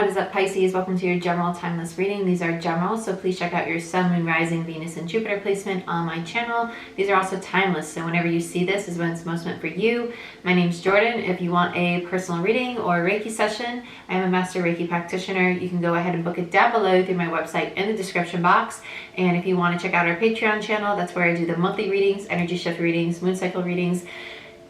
What is up, Pisces? Welcome to your general timeless reading. These are general, so please check out your Sun, Moon, Rising, Venus, and Jupiter placement on my channel. These are also timeless, so whenever you see this is when it's most meant for you. My name's Jordyn. If you want a personal reading or a Reiki session, I am a master Reiki practitioner. You can go ahead and book it down below through my website in the description box. And if you want to check out our Patreon channel, that's where I do the monthly readings, energy shift readings, moon cycle readings,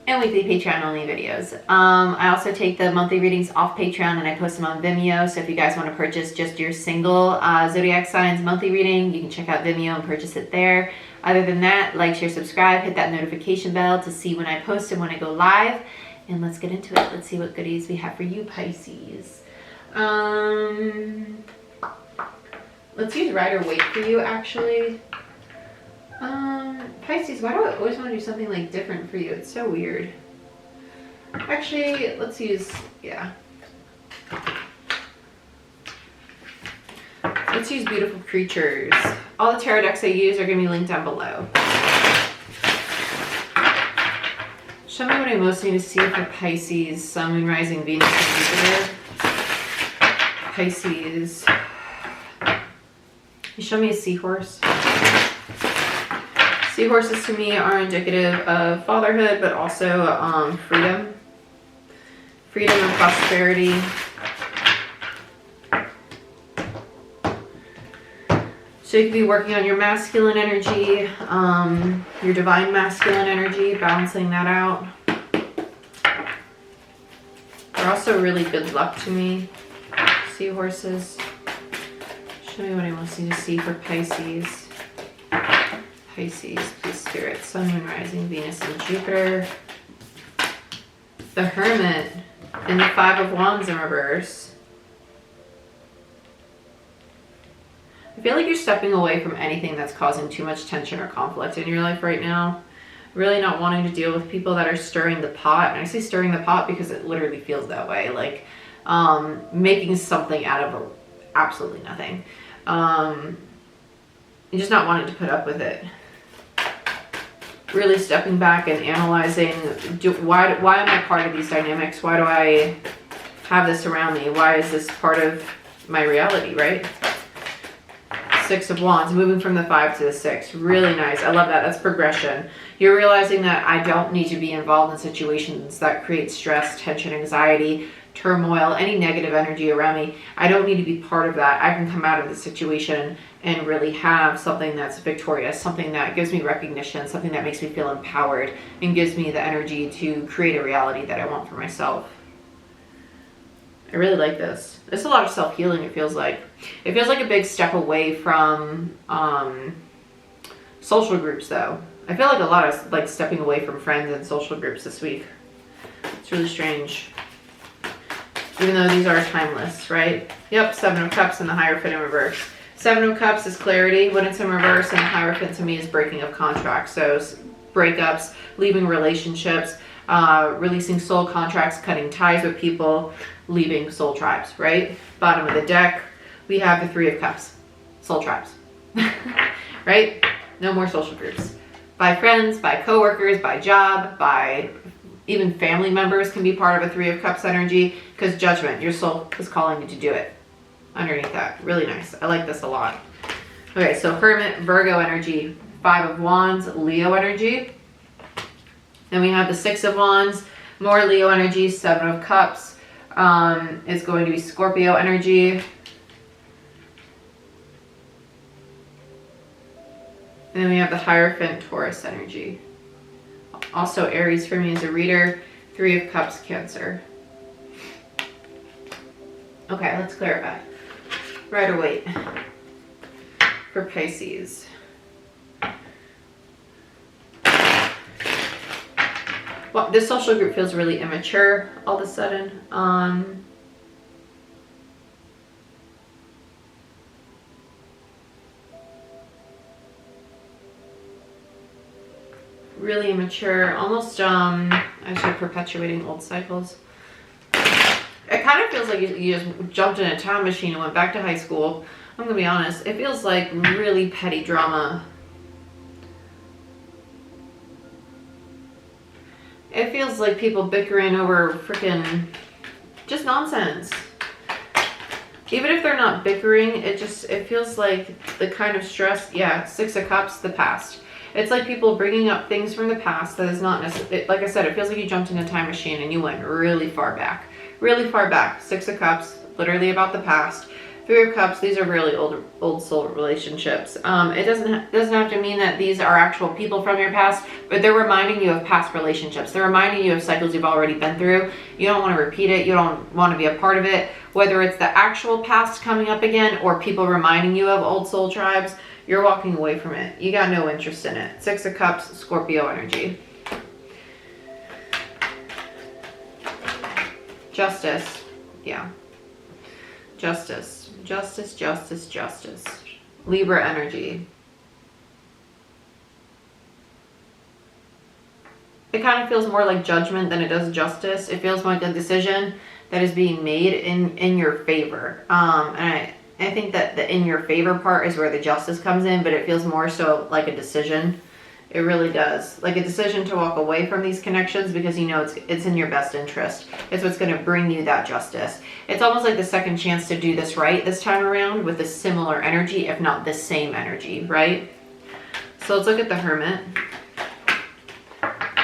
and weekly Patreon only videos. I also take the monthly readings off Patreon and I post them on Vimeo. So if you guys want to purchase just your single zodiac signs monthly reading, you can check out Vimeo and purchase it there. Other than that, like, share, subscribe, hit that notification bell to see when I post and when I go live. And let's get into it. Let's see what goodies we have for you, Pisces. Let's use Rider Waite for you, actually. Pisces, why do I always want to do something like different for you? It's so weird. Actually, let's use, let's use Beautiful Creatures. All the tarot decks I use are going to be linked down below. Show me what I most need to see for Pisces, Sun, Moon, Rising, Venus, and Jupiter. Pisces. You show me a seahorse. Seahorses to me are indicative of fatherhood, but also freedom. Freedom and prosperity. So you could be working on your masculine energy, your divine masculine energy, balancing that out. They're also really good luck to me, seahorses. Show me what I want you to see for Pisces. Pisces, please, Spirit, Sun, Moon, Rising, Venus, and Jupiter. The Hermit and the Five of Wands in reverse. I feel like you're stepping away from anything that's causing too much tension or conflict in your life right now. Really not wanting to deal with people that are stirring the pot. And I say stirring the pot because it literally feels that way. Like making something out of absolutely nothing. And just not wanting to put up with it. Really stepping back and analyzing, why am I part of these dynamics? Why do I have this around me? Why is this part of my reality, right? Six of Wands, moving from the 5 to the 6. Really nice. I love that. That's progression. You're realizing that I don't need to be involved in situations that create stress, tension, anxiety, turmoil, any negative energy around me. I don't need to be part of that. I can come out of the situation and really have something that's victorious, something that gives me recognition, something that makes me feel empowered and gives me the energy to create a reality that I want for myself. I really like this. It's a lot of self-healing, it feels like. It feels like a big step away from social groups, though. I feel like a lot of like stepping away from friends and social groups this week. It's really strange. Even though these are timeless, right? Yep, Seven of Cups and the Hierophant in reverse. Seven of Cups is clarity when it's in reverse, and the Hierophant to me is breaking of contracts. So breakups, leaving relationships, releasing soul contracts, cutting ties with people, leaving soul tribes, right? Bottom of the deck, we have the Three of Cups, soul tribes, right? No more social groups. By friends, by coworkers, by job, by even family members can be part of a Three of Cups energy, because judgment, your soul is calling you to do it. Underneath that, really nice. I like this a lot. Okay, so Hermit, Virgo energy, Five of Wands, Leo energy. Then we have the Six of Wands, more Leo energy, Seven of Cups. It's going to be Scorpio energy. And then we have the Hierophant, Taurus energy. Also Aries for me as a reader, Three of Cups, Cancer. Okay, let's clarify. Rider Waite for Pisces. Well, this social group feels really immature all of a sudden. Really immature, almost actually perpetuating old cycles. It kind of feels like you just jumped in a time machine and went back to high school. I'm gonna be honest, it feels like really petty drama. It feels like people bickering over freaking just nonsense. Even if they're not bickering, it feels like the kind of stress. Yeah, 6 of Cups, the past. It's like people bringing up things from the past that is not necessarily, like I said, it feels like you jumped in a time machine and you went really far back. Really far back. 6 of Cups, literally about the past. 3 of Cups, these are really old soul relationships. It doesn't have to mean that these are actual people from your past, but they're reminding you of past relationships. They're reminding you of cycles you've already been through. You don't want to repeat it. You don't want to be a part of it. Whether it's the actual past coming up again or people reminding you of old soul tribes, you're walking away from it. You got no interest in it. 6 of Cups, Scorpio energy. Justice. Yeah. Justice. Justice, justice, justice. Libra energy. It kind of feels more like judgment than it does justice. It feels more like a decision that is being made in your favor. And I think that the in your favor part is where the justice comes in, but it feels more so like a decision. It really does. Like a decision to walk away from these connections because you know it's in your best interest. It's what's going to bring you that justice. It's almost like the second chance to do this right this time around with a similar energy, if not the same energy, right? So let's look at the Hermit.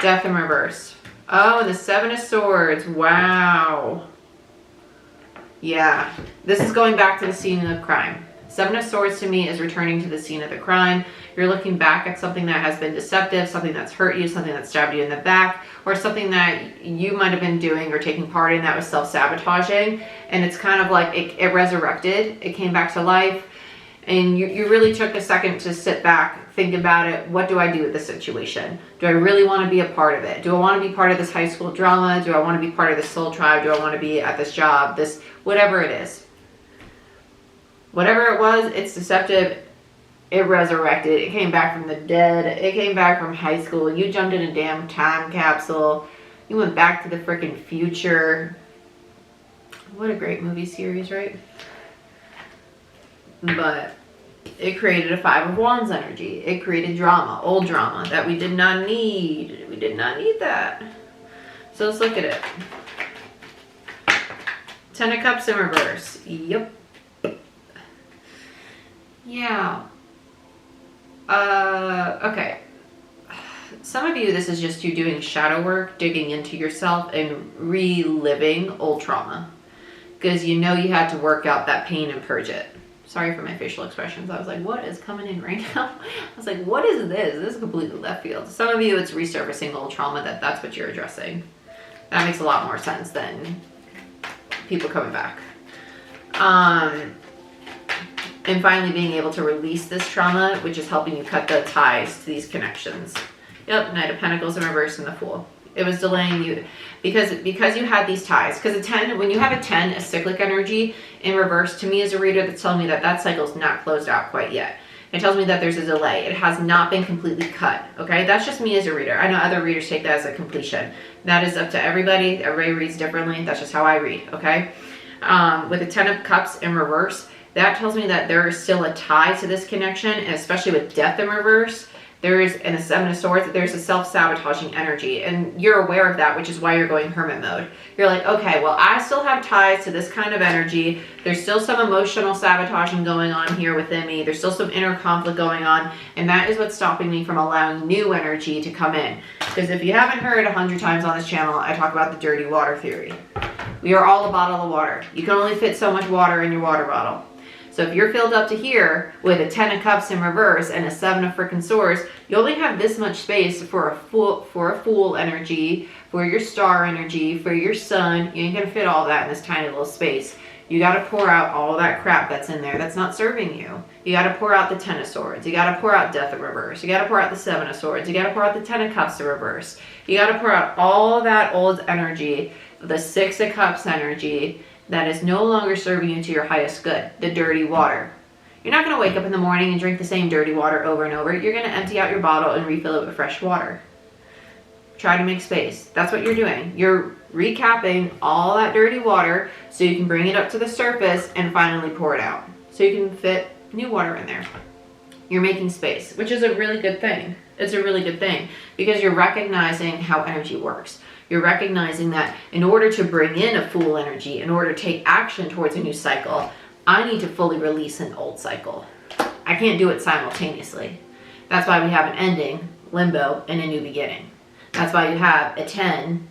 Death in reverse. Oh, and the 7 of Swords. Wow. Yeah. This is going back to the scene of crime. 7 of Swords to me is returning to the scene of the crime. You're looking back at something that has been deceptive, something that's hurt you, something that stabbed you in the back, or something that you might have been doing or taking part in that was self-sabotaging. And it's kind of like it resurrected. It came back to life. And you really took a second to sit back, think about it. What do I do with this situation? Do I really want to be a part of it? Do I want to be part of this high school drama? Do I want to be part of this soul tribe? Do I want to be at this job? This, whatever it is. Whatever it was, it's deceptive. It resurrected. It came back from the dead. It came back from high school. You jumped in a damn time capsule. You went back to the freaking future. What a great movie series, right? But it created a 5 of Wands energy. It created drama, old drama that we did not need. We did not need that. So let's look at it. 10 of Cups in reverse. Yep. Yeah. Okay. Some of you, this is just you doing shadow work, digging into yourself and reliving old trauma. Because you know you had to work out that pain and purge it. Sorry for my facial expressions. I was like, what is coming in right now? I was like, what is this? This is completely left field. Some of you, it's resurfacing old trauma that's what you're addressing. That makes a lot more sense than people coming back. And finally being able to release this trauma, which is helping you cut the ties to these connections. Yep, Knight of Pentacles in reverse and the Fool. It was delaying you because you had these ties. Because a 10, when you have a 10, a cyclic energy in reverse, to me as a reader, that's telling me that that cycle's not closed out quite yet. It tells me that there's a delay. It has not been completely cut. Okay, that's just me as a reader. I know other readers take that as a completion. That is up to everybody. Everybody reads differently. That's just how I read. Okay, with the 10 of Cups in reverse, that tells me that there is still a tie to this connection, and especially with Death in reverse. There is, in the 7 of Swords, there's a self-sabotaging energy, and you're aware of that, which is why you're going hermit mode. You're like, okay, well, I still have ties to this kind of energy. There's still some emotional sabotaging going on here within me. There's still some inner conflict going on, and that is what's stopping me from allowing new energy to come in. Because if you haven't heard 100 times on this channel, I talk about the dirty water theory. We are all a bottle of water. You can only fit so much water in your water bottle. So if you're filled up to here with a 10 of Cups in reverse and a 7 of freaking Swords, you only have this much space for a Fool energy, for your star energy, for your sun. You ain't gonna fit all that in this tiny little space. You gotta pour out all that crap that's in there that's not serving you. You gotta pour out the 10 of Swords. You gotta pour out Death in reverse. You gotta pour out the 7 of Swords. You gotta pour out the 10 of Cups in reverse. You gotta pour out all that old energy, the 6 of Cups energy, that is no longer serving you to your highest good, the dirty water. You're not going to wake up in the morning and drink the same dirty water over and over. You're going to empty out your bottle and refill it with fresh water. Try to make space. That's what you're doing. You're recapping all that dirty water so you can bring it up to the surface and finally pour it out. So you can fit new water in there. You're making space, which is a really good thing. It's a really good thing because you're recognizing how energy works. You're recognizing that in order to bring in a Fool energy, in order to take action towards a new cycle, I need to fully release an old cycle. I can't do it simultaneously. That's why we have an ending, limbo, and a new beginning. That's why you have a 10,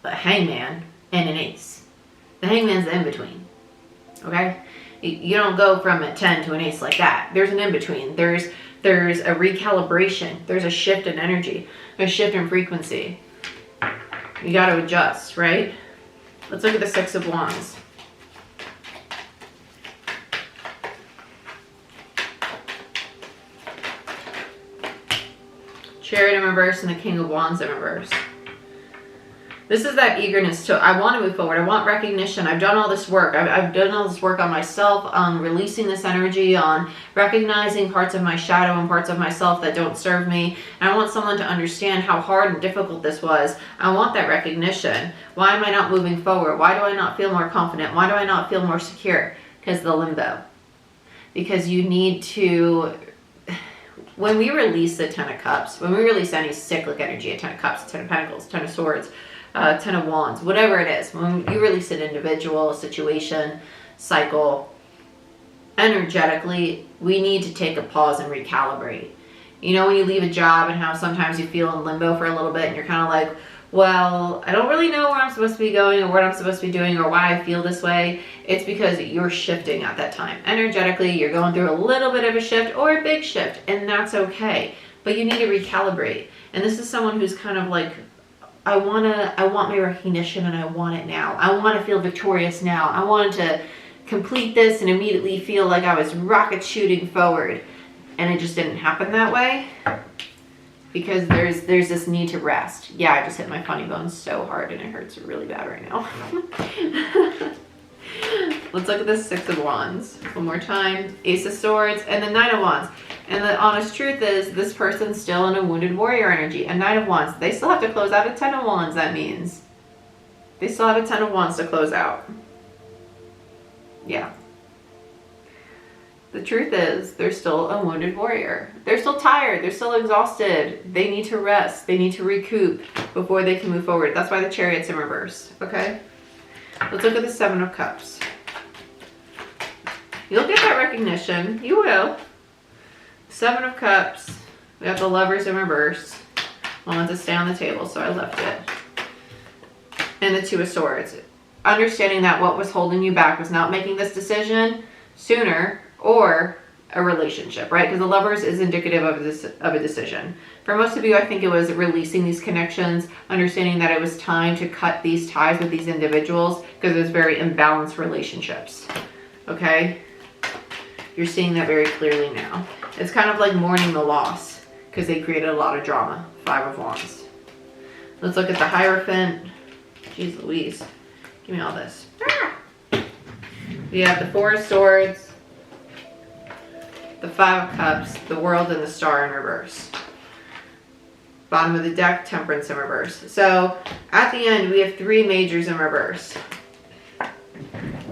a hangman, and an ace. The hangman's the in-between, okay? You don't go from a 10 to an ace like that. There's an in-between. There's a recalibration. There's a shift in energy, a shift in frequency. You got to adjust, right? Let's look at the Six of Wands. Chariot in reverse and the King of Wands in reverse. This is that eagerness to, I want to move forward. I want recognition. I've done all this work. I've done all this work on myself, on releasing this energy, on recognizing parts of my shadow and parts of myself that don't serve me. And I want someone to understand how hard and difficult this was. I want that recognition. Why am I not moving forward? Why do I not feel more confident? Why do I not feel more secure? Because the limbo. Because you need to, when we release the Ten of Cups, when we release any cyclic energy, a Ten of Cups, Ten of Pentacles, Ten of Swords, Ten of Wands, whatever it is, when you release an individual, situation, cycle, energetically, we need to take a pause and recalibrate. You know, when you leave a job and how sometimes you feel in limbo for a little bit and you're kind of like, well, I don't really know where I'm supposed to be going or what I'm supposed to be doing or why I feel this way. It's because you're shifting at that time. Energetically, you're going through a little bit of a shift or a big shift, and that's okay. But you need to recalibrate. And this is someone who's kind of like, I want my recognition and I want it now. I want to feel victorious now. I wanted to complete this and immediately feel like I was rocket shooting forward. And it just didn't happen that way because there's this need to rest. Yeah, I just hit my funny bone so hard and it hurts really bad right now. Let's look at the Six of Wands one more time. Ace of Swords and the Nine of Wands. And the honest truth is this person's still in a wounded warrior energy. A Nine of Wands. They still have to close out a Ten of Wands, that means. They still have a Ten of Wands to close out. Yeah. The truth is they're still a wounded warrior. They're still tired. They're still exhausted. They need to rest. They need to recoup before they can move forward. That's why the Chariot's in reverse. Okay? Let's look at the Seven of Cups. You'll get that recognition. You will. Seven of Cups. We have the Lovers in reverse. I wanted to stay on the table, so I left it. And the Two of Swords. Understanding that what was holding you back was not making this decision sooner or a relationship, right? Because the Lovers is indicative of a decision. For most of you, I think it was releasing these connections, understanding that it was time to cut these ties with these individuals because it was very imbalanced relationships. Okay? You're seeing that very clearly now. It's kind of like mourning the loss because they created a lot of drama. Five of Wands. Let's look at the Hierophant. Jeez Louise. Give me all this. We have the Four of Swords, the Five of Cups, the World, and the Star in reverse. Bottom of the deck, Temperance in reverse. So at the end, we have three majors in reverse.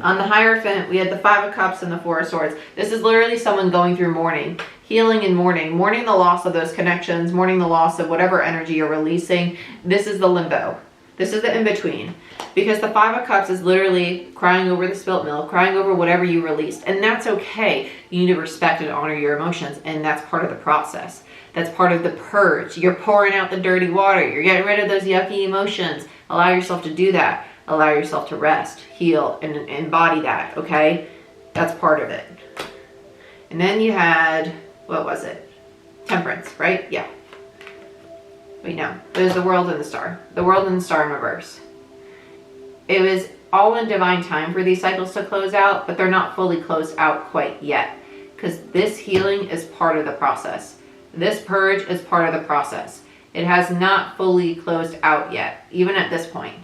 On the Hierophant, we had the Five of Cups and the Four of Swords. This is literally someone going through mourning, healing and mourning the loss of those connections, mourning the loss of whatever energy you're releasing. This is the limbo. This is the in-between. Because the Five of Cups is literally crying over the spilt milk, crying over whatever you released. And that's okay. You need to respect and honor your emotions. And that's part of the process. That's part of the purge. You're pouring out the dirty water. You're getting rid of those yucky emotions. Allow yourself to do that. Allow yourself to rest, heal, and embody that, okay? That's part of it. And then you had, what was it? Temperance, right? Yeah. Wait, no. There's the World and the Star. The World and the Star in reverse. It was all in divine time for these cycles to close out, but they're not fully closed out quite yet. Because this healing is part of the process. This purge is part of the process. It has not fully closed out yet, even at this point.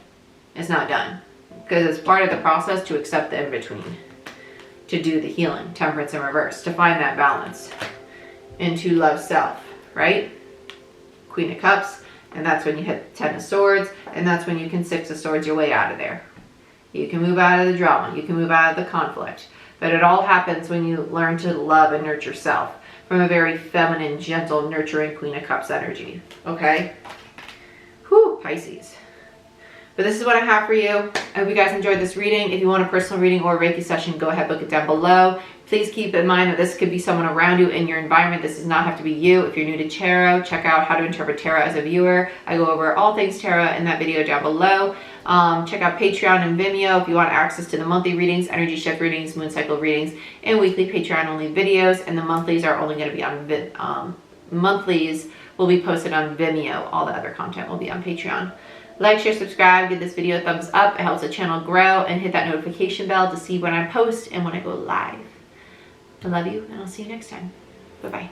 It's not done because it's part of the process to accept the in-between, to do the healing, Temperance in reverse, to find that balance and to love self, right? Queen of Cups, and that's when you hit Ten of Swords, and that's when you can Six of Swords your way out of there. You can move out of the drama, you can move out of the conflict, but it all happens when you learn to love and nurture self from a very feminine, gentle, nurturing Queen of Cups energy, okay? Whew, Pisces. But this is what I have for you. I hope you guys enjoyed this reading. If you want a personal reading or a Reiki session, go ahead, book it down below. Please keep in mind that this could be someone around you in your environment. This does not have to be you. If you're new to tarot, check out How to Interpret Tarot as a Viewer. I go over all things tarot in that video down below. Check out Patreon and Vimeo if you want access to the monthly readings, energy shift readings, moon cycle readings, and weekly Patreon only videos. And the monthlies are only going to be on monthlies will be posted on Vimeo. All the other content will be on Patreon. Like, share, subscribe, give this video a thumbs up. It helps the channel grow, and hit that notification bell to see when I post and when I go live. I love you, and I'll see you next time. Bye-bye.